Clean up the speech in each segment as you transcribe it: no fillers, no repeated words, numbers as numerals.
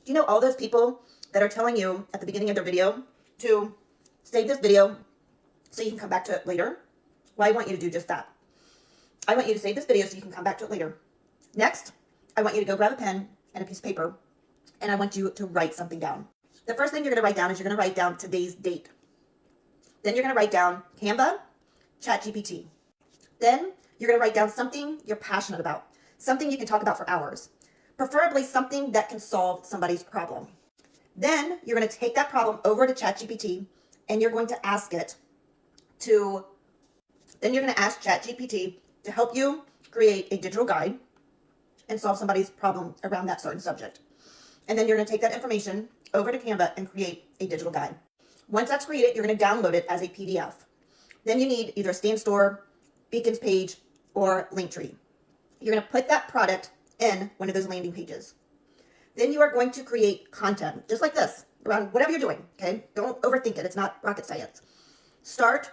Do you know all those people that are telling you at the beginning of their video to save this video so you can come back to it later? Well, I want you to do just that. I want you to save this video so you can come back to it later. Next, I want you to go grab a pen and a piece of paper, and I want you to write something down. The first thing you're going to write down is you're going to write down today's date. Then you're going to write down Canva, ChatGPT. Then you're going to write down something you're passionate about, something you can talk about for hours, preferably something that can solve somebody's problem. Then you're going to take that problem over to ChatGPT and you're going to ask ChatGPT to help you create a digital guide and solve somebody's problem around that certain subject. And then you're going to take that information over to Canva and create a digital guide. Once that's created, you're going to download it as a PDF. Then you need either a Stand Store, Beacons page, or Linktree. You're going to put that product in one of those landing pages. Then you are going to create content, just like this, around whatever you're doing, okay? Don't overthink it. It's not rocket science. Start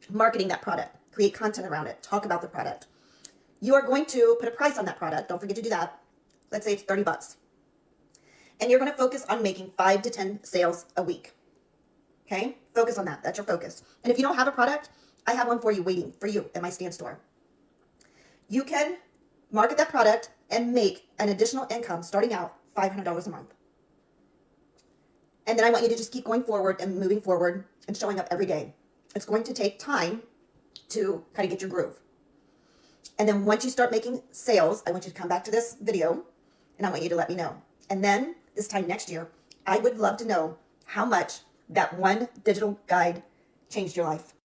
marketing that product. Create content around it. Talk about the product. You are going to put a price on that product. Don't forget to do that. Let's say it's $30. And you're going to focus on making 5 to 10 sales a week. Okay? Focus on that. That's your focus. And if you don't have a product, I have one for you waiting for you at my Stand Store. You can market that product and make an additional income starting out $500 a month. And then I want you to just keep going forward and moving forward and showing up every day. It's going to take time to kind of get your groove. And then once you start making sales, I want you to come back to this video and I want you to let me know. And then this time next year, I would love to know how much that one digital guide changed your life.